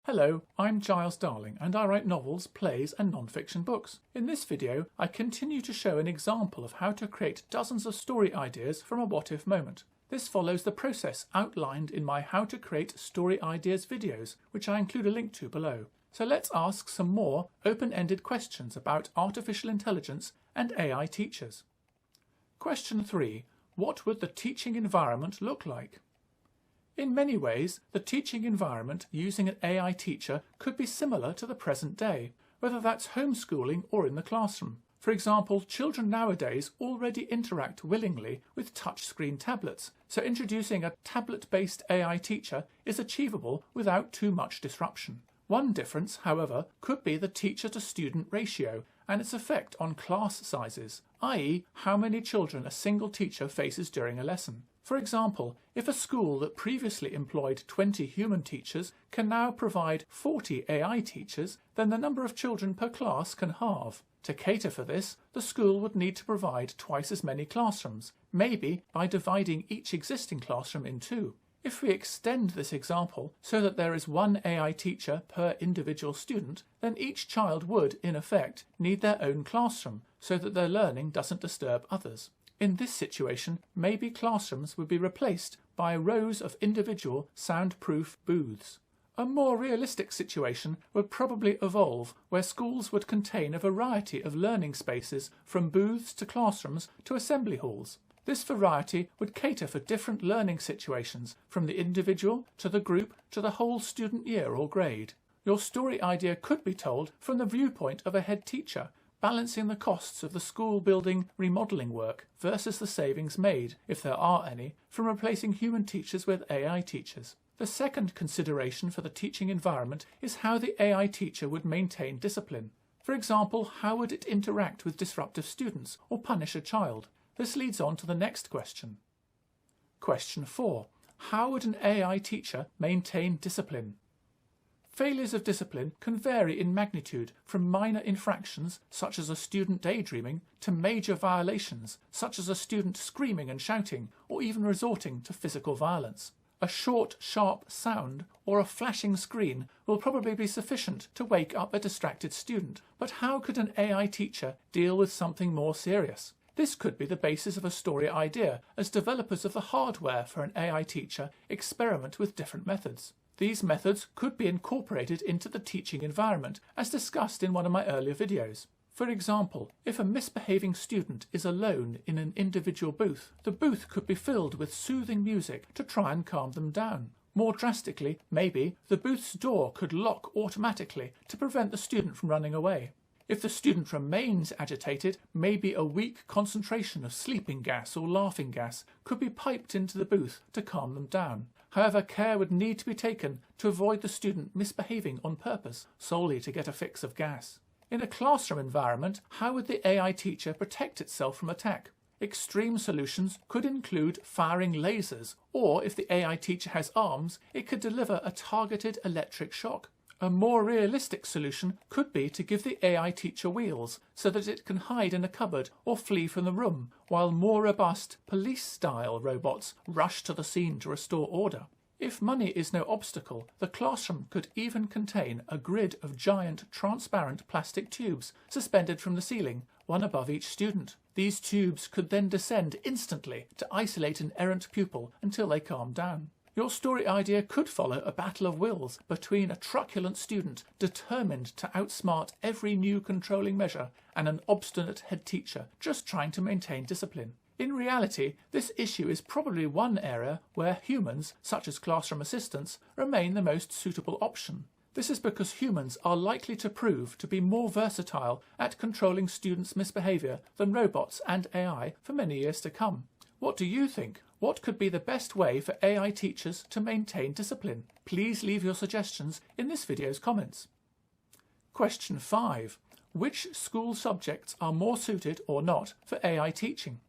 Hello, I'm Giles Darling and I write novels, plays and non-fiction books. In this video, I continue to show an example of how to create dozens of story ideas from a what-if moment. This follows the process outlined in my How to Create Story Ideas videos, which I include a link to below. So let's ask some more open-ended questions about artificial intelligence and AI teachers. Question 3. What would the teaching environment look like? In many ways, the teaching environment using an AI teacher could be similar to the present day, whether that's homeschooling or in the classroom. For example, children nowadays already interact willingly with touchscreen tablets, so introducing a tablet-based AI teacher is achievable without too much disruption. One difference, however, could be the teacher-to-student ratio and its effect on class sizes, i.e. how many children a single teacher faces during a lesson. For example, if a school that previously employed 20 human teachers can now provide 40 AI teachers, then the number of children per class can halve. To cater for this, the school would need to provide twice as many classrooms, maybe by dividing each existing classroom in two. If we extend this example so that there is one AI teacher per individual student, then each child would, in effect, need their own classroom so that their learning doesn't disturb others. In this situation, maybe classrooms would be replaced by rows of individual soundproof booths. A more realistic situation would probably evolve where schools would contain a variety of learning spaces from booths to classrooms to assembly halls. This variety would cater for different learning situations, from the individual to the group to the whole student year or grade. Your story idea could be told from the viewpoint of a head teacher, balancing the costs of the school building remodelling work versus the savings made, if there are any, from replacing human teachers with AI teachers. The second consideration for the teaching environment is how the AI teacher would maintain discipline. For example, how would it interact with disruptive students or punish a child? This leads on to the next question. Question 4. How would an AI teacher maintain discipline? Failures of discipline can vary in magnitude from minor infractions, such as a student daydreaming, to major violations, such as a student screaming and shouting, or even resorting to physical violence. A short, sharp sound or a flashing screen will probably be sufficient to wake up a distracted student, but how could an AI teacher deal with something more serious? This could be the basis of a story idea, as developers of the hardware for an AI teacher experiment with different methods. These methods could be incorporated into the teaching environment, as discussed in one of my earlier videos. For example, if a misbehaving student is alone in an individual booth, the booth could be filled with soothing music to try and calm them down. More drastically, maybe, the booth's door could lock automatically to prevent the student from running away. If the student remains agitated, maybe a weak concentration of sleeping gas or laughing gas could be piped into the booth to calm them down. However, care would need to be taken to avoid the student misbehaving on purpose, solely to get a fix of gas. In a classroom environment, how would the AI teacher protect itself from attack? Extreme solutions could include firing lasers, or if the AI teacher has arms, it could deliver a targeted electric shock. A more realistic solution could be to give the AI teacher wheels so that it can hide in a cupboard or flee from the room, while more robust police-style robots rush to the scene to restore order. If money is no obstacle, the classroom could even contain a grid of giant transparent plastic tubes suspended from the ceiling, one above each student. These tubes could then descend instantly to isolate an errant pupil until they calm down. Your story idea could follow a battle of wills between a truculent student determined to outsmart every new controlling measure and an obstinate head teacher just trying to maintain discipline. In reality, this issue is probably one area where humans, such as classroom assistants, remain the most suitable option. This is because humans are likely to prove to be more versatile at controlling students' misbehaviour than robots and AI for many years to come. What do you think? What could be the best way for AI teachers to maintain discipline? Please leave your suggestions in this video's comments. Question 5. Which school subjects are more suited or not for AI teaching?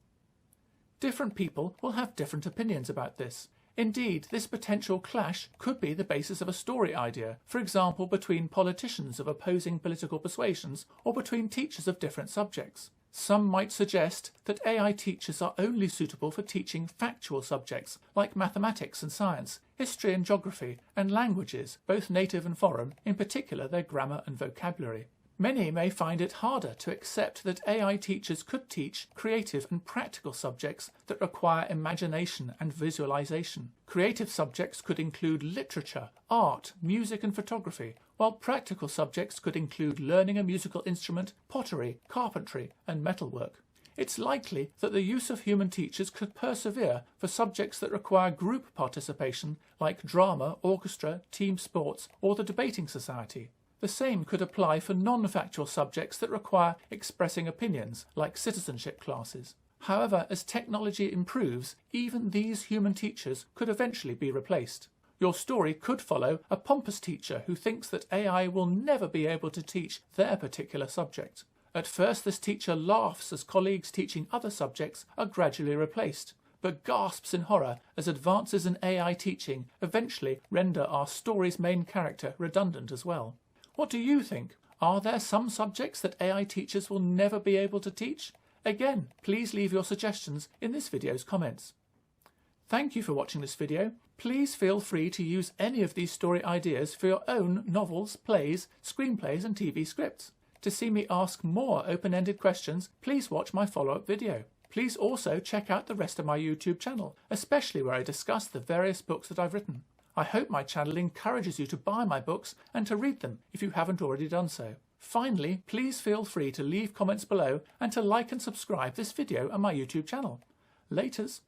Different people will have different opinions about this. Indeed, this potential clash could be the basis of a story idea, for example between politicians of opposing political persuasions or between teachers of different subjects. Some might suggest that AI teachers are only suitable for teaching factual subjects like mathematics and science, history and geography, and languages, both native and foreign, in particular their grammar and vocabulary. Many may find it harder to accept that AI teachers could teach creative and practical subjects that require imagination and visualization. Creative subjects could include literature, art, music and photography, while practical subjects could include learning a musical instrument, pottery, carpentry and metalwork. It's likely that the use of human teachers could persevere for subjects that require group participation like drama, orchestra, team sports or the debating society. The same could apply for non-factual subjects that require expressing opinions, like citizenship classes. However, as technology improves, even these human teachers could eventually be replaced. Your story could follow a pompous teacher who thinks that AI will never be able to teach their particular subject. At first, this teacher laughs as colleagues teaching other subjects are gradually replaced, but gasps in horror as advances in AI teaching eventually render our story's main character redundant as well. What do you think? Are there some subjects that AI teachers will never be able to teach? Again, please leave your suggestions in this video's comments. Thank you for watching this video. Please feel free to use any of these story ideas for your own novels, plays, screenplays and TV scripts. To see me ask more open-ended questions, please watch my follow-up video. Please also check out the rest of my YouTube channel, especially where I discuss the various books that I've written. I hope my channel encourages you to buy my books and to read them if you haven't already done so. Finally, please feel free to leave comments below and to like and subscribe this video and my YouTube channel. Laters.